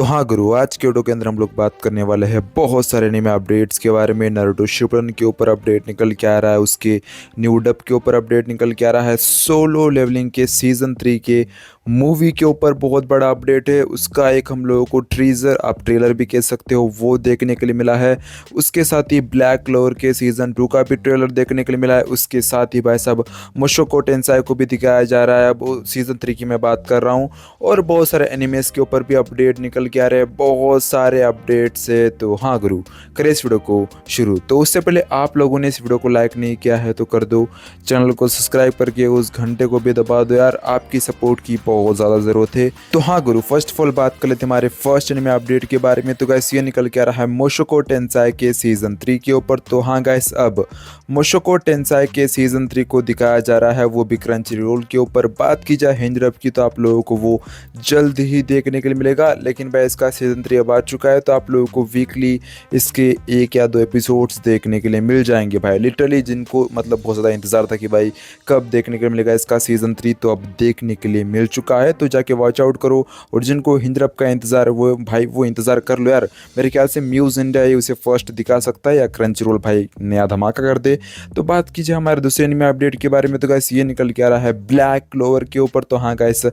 हाँ गुरु, आज के वीडियो के अंदर हम लोग बात करने वाले हैं बहुत सारे एनीमे अपडेट्स के बारे में। नारुतो शिपुडन के ऊपर अपडेट निकल के आ रहा है, उसके न्यू डब के ऊपर अपडेट निकल के आ रहा है, सोलो लेवलिंग के सीज़न 3 के मूवी के ऊपर बहुत बड़ा अपडेट है। उसका एक हम लोगों को ट्रीजर, आप ट्रेलर भी कह सकते हो, वो देखने के लिए मिला है। उसके साथ ही ब्लैक क्लोवर के सीज़न 2 का भी ट्रेलर देखने के लिए मिला है। उसके साथ ही भाई साहब मुशोको टेंसाई को भी दिखाया जा रहा है, अब सीज़न 3 की मैं बात कर रहा हूँ। और बहुत सारे एनिमेस के ऊपर भी अपडेट निकल के आ रहे हैं, बहुत सारे अपडेट्स है। तो हाँ गुरु, करें इस वीडियो को शुरू। तो उससे पहले आप लोगों ने इस वीडियो को लाइक नहीं किया है तो कर दो, चैनल को सब्सक्राइब करके उस घंटे को भी दबा दो यार, आपकी सपोर्ट की बहुत ज़्यादा ज़रूरत है। तो हाँ गुरु, फर्स्ट ऑफ ऑल बात कर लेते हैं हमारे फर्स्ट एनिमे अपडेट के बारे में। तो गाइस ये निकल के आ रहा है मुशोको टेंसाई के सीज़न 3 के ऊपर। तो हाँ गाइस, अब मुशोको टेंसाई के सीज़न 3 को दिखाया जा रहा है, वो भी क्रंचीरोल के ऊपर। बात की जाए हिंज रब की तो आप लोगों को वो जल्द ही देखने के लिए मिलेगा, लेकिन भाई इसका सीज़न 3 अब आ चुका है, तो आप लोगों को वीकली इसके 1 या 2 एपिसोड्स देखने के लिए मिल जाएंगे भाई। लिटरली जिनको मतलब बहुत ज़्यादा इंतज़ार था कि भाई कब देखने के लिए मिलेगा इसका सीज़न 3, तो अब देखने के लिए मिल चुका है, तो जाके वॉच आउट करो। और जिनको हिंज रब का इंतज़ार है वो भाई वो इंतज़ार कर लो यार। मेरे ख्याल से म्यूज़ इंडिया ही उसे फर्स्ट दिखा सकता है, या क्रंचीरोल भाई नया धमाका कर दे। तो बात कीजिए हमारे दूसरे एनिमे अपडेट के बारे में। तो गाइस ये निकल के आ रहा है ब्लैक क्लोवर के ऊपर। तो हाँ गाइस,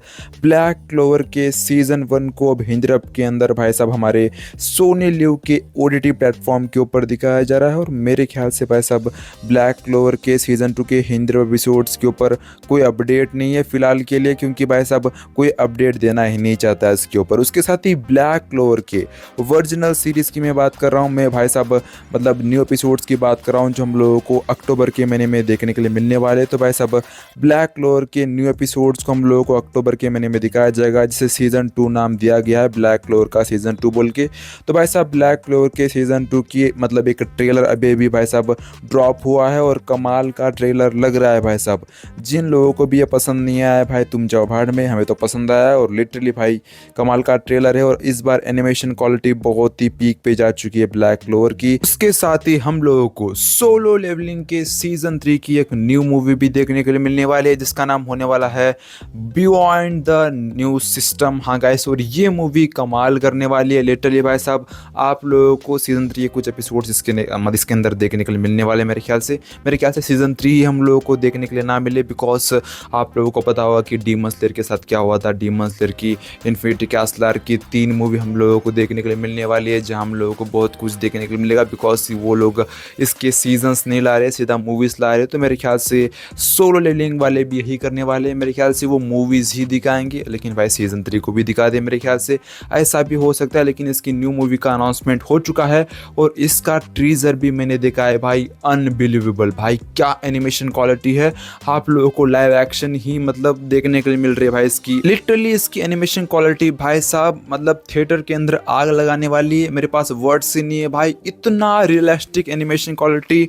ब्लैक क्लोवर के सीज़न 1 को अब हिंज रब के अंदर भाई साहब हमारे सोनी लिव के ओटीटी प्लेटफॉर्म के ऊपर दिखाया जा रहा है। और मेरे ख्याल से भाई साहब ब्लैक क्लोवर के सीज़न 2 के हिंज रब एपिसोड्स के ऊपर कोई अपडेट नहीं है फिलहाल के लिए, क्योंकि भाई साहब कोई अपडेट देना ही नहीं चाहता है इसके ऊपर। उसके साथ ही ब्लैक क्लोवर के ओरिजिनल सीरीज़ की मैं बात कर रहा हूँ, मैं भाई साहब मतलब न्यू एपिसोड्स की बात कर रहा हूँ, जो हम लोगों को अक्टूबर के महीने में देखने के लिए मिलने वाले। तो भाई साहब ब्लैक क्लोवर के न्यू एपिसोड्स को हम लोगों को अक्टूबर के महीने में दिखाया जाएगा, जिसे सीज़न 2 नाम दिया गया है, ब्लैक क्लोवर का सीज़न 2 बोल के। तो भाई साहब ब्लैक क्लोवर के सीज़न 2 की मतलब एक ट्रेलर अभी भी भाई साहब ड्रॉप हुआ है, और कमाल का ट्रेलर लग रहा है भाई साहब। जिन लोगों को भी ये पसंद नहीं आया भाई तुम जाओ भाड़ में, हमें तो पसंद आया है, और लिटरली भाई कमाल का ट्रेलर है। और इस बार एनिमेशन क्वालिटी बहुत ही पीक पे जा चुकी है ब्लैक क्लोवर की। उसके साथ ही हम लोगों को सोलो लेवलिंग के सीज़न 3 की एक न्यू मूवी भी देखने के लिए मिलने वाली है, जिसका नाम होने वाला है बियॉन्ड द न्यू सिस्टम। हाँ गाइस, और ये मूवी कमाल करने वाली है लिटरली भाई साहब। आप लोगों को सीज़न 3 के कुछ एपिसोड्स इसके अंदर देखने के लिए मिलने वाले। मेरे ख्याल से सीज़न 3 हम लोगों को देखने के लिए ना मिले, बिकॉज आप लोगों को पता होगा कि डीमन स्लेयर के साथ क्या हुआ था। डीमन स्लेयर की, इन्फिनिटी कैस्लर की 3 मूवी हम लोगों को देखने के लिए मिलने वाली है, जहां हम लोगों को बहुत कुछ देखने के लिए मिलेगा, बिकॉज वो लोग इसके सीजन्स नहीं ला रहे, सीधा मूवीज़ ला रहे। तो मेरे ख्याल से सोलो लेवलिंग वाले भी यही करने वाले हैं। मेरे ख्याल से वो मूवीज़ ही दिखाएंगे, लेकिन भाई सीज़न 3 को भी दिखा दे। मेरे ख्याल से ऐसा भी हो सकता है, लेकिन इसकी न्यू मूवी का अनाउंसमेंट हो चुका है, और इसका ट्रीजर भी मैंने देखा है भाई। अनबिलीवेबल भाई, क्या एनिमेशन क्वालिटी है। आप लोगों को लाइव एक्शन ही मतलब देखने के लिए मिल रही है भाई इसकी। लिटरली इसकी एनिमेशन क्वालिटी भाई साहब मतलब थिएटर के अंदर आग लगाने वाली है। मेरे पास वर्ड्स ही नहीं है भाई, इतना रियलिस्टिक एनिमेशन क्वालिटी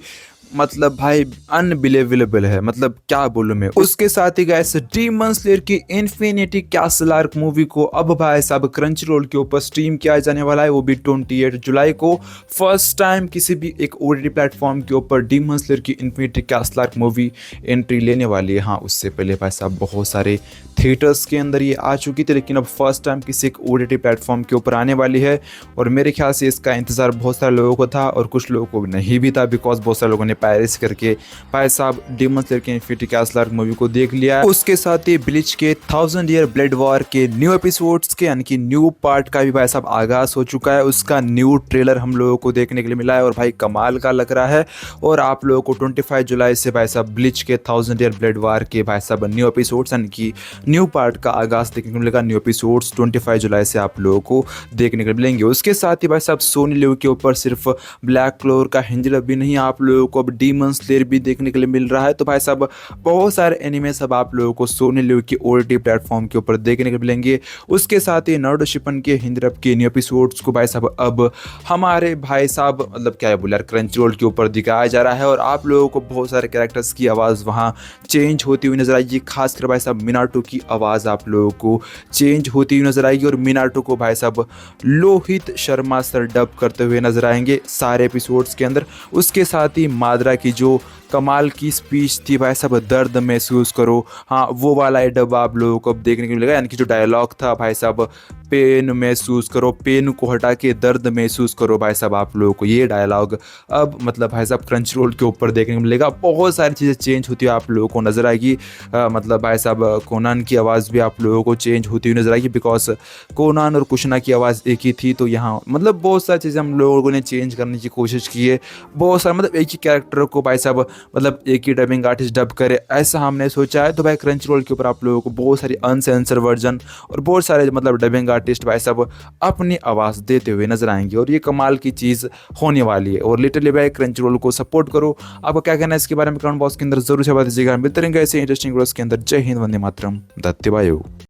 मतलब भाई अनबिलीवेबल है, मतलब क्या बोलूं मैं। उसके साथ ही गाइस डीमन स्लेयर की इन्फिनिटी कैसल आर्क मूवी को अब भाई साहब क्रंचीरोल के ऊपर स्ट्रीम किया जाने वाला है, वो भी 28 जुलाई को। फर्स्ट टाइम किसी भी एक ओटीटी प्लेटफॉर्म के ऊपर डीमन स्लेयर की infinity castle arc movie entry लेने वाली है। हाँ, उससे पहले भाई साहब बहुत सारे थिएटर्स के अंदर ये आ चुकी थी, लेकिन अब फर्स्ट टाइम किसी एक ओटीटी प्लेटफॉर्म के ऊपर आने वाली है। और मेरे ख्याल से इसका इंतज़ार बहुत सारे लोगों को था, और कुछ लोगों को नहीं भी था, बिकॉज बहुत सारे लोगों ने पायरेसी करके भाई साहब डीमन स्लेयर के इन्फिनिटी कैसल आर्क मूवी को देख लिया है। उसके साथ ही ब्लीच के 1000 ईयर ब्लेड वॉर के न्यू एपिसोड्स के यानी कि न्यू पार्ट का भी भाई साहब आगाज हो चुका है। उसका न्यू ट्रेलर हम लोगों को देखने के लिए मिला है, और भाई कमाल का लग रहा है। और आप लोगों को 25 जुलाई से भाई साहब ब्लीच के 1000 ईयर ब्लेड वॉर के भाई साहब न्यू एपिसोड्स यानी कि न्यू पार्ट का आगाज देखने को मिलेगा। न्यू एपिसोड्स 25 जुलाई से आप लोगों को देखने को मिलेंगे। उसके साथ ही भाई साहब सोनी लिव के ऊपर सिर्फ ब्लैक क्लोवर का हिंज रब भी नहीं, आप लोगों को अब डीमन स्लेयर भी देखने के लिए मिल रहा है। तो भाई साहब बहुत सारे एनिमे सब आप लोगों को सोनी लिव की ओटीटी प्लेटफॉर्म के ऊपर देखने को मिलेंगे। उसके साथ ही नारुतो शिपुडन के हिंज रब के न्यू एपिसोड्स को भाई साहब अब हमारे भाई साहब मतलब क्या है बोले यार, क्रंचीरोल के ऊपर दिखाया जा रहा है, और आप लोगों को बहुत सारे कैरेक्टर्स की आवाज़ वहाँ चेंज होती हुई नजर आएगी। खासकर भाई साहब मिनाटो की आवाज़ आप लोगों को चेंज होती हुई नजर आएगी, और मिनाटो को भाई साहब लोहित शर्मा सर डब करते हुए नजर आएंगे सारे एपिसोड्स के अंदर। उसके साथ ही मादरा की जो कमाल की स्पीच थी भाई साहब, दर्द महसूस करो, हाँ वो वाला डब आप लोगों को अब देखने को मिलेगा, यानी कि जो डायलॉग था भाई साहब पेन महसूस करो, पेन को हटा के दर्द महसूस करो भाई साहब आप लोगों को। ये डायलॉग अब मतलब भाई साहब क्रंच रोल के ऊपर देखने को मिलेगा। बहुत सारी चीज़ें चेंज होती हुई आप लोगों को नज़र आएगी। मतलब भाई साहब कोनान की आवाज़ भी आप लोगों को चेंज होती हुई नज़र आएगी, बिकॉज कोनान और कुशना की आवाज़ एक ही थी। तो यहाँ मतलब बहुत सारी चीज़ें हम लोगों ने चेंज करने की कोशिश की है। बहुत सारा मतलब एक ही कैरेक्टर को भाई साहब मतलब एक ही डबिंग आर्टिस्ट डब करे, ऐसा हमने सोचा है। तो भाई क्रंच रोल के ऊपर आप लोगों को बहुत सारी अनसेंसर वर्जन और बहुत सारे मतलब डबिंग आर्टिस्ट भाई साहब अपनी आवाज़ देते हुए नजर आएंगे, और ये कमाल की चीज़ होने वाली है। और लिटरली भाई क्रंच रोल को सपोर्ट करो। आपको क्या कहना है इसके बारे में कमेंट बॉक्स के अंदर जरूर से बता दीजिएगा। मिलते रहेंगे ऐसे इंटरेस्टिंग वीडियोस के अंदर। जय हिंद, वंदे मातरम, धन्यवाद।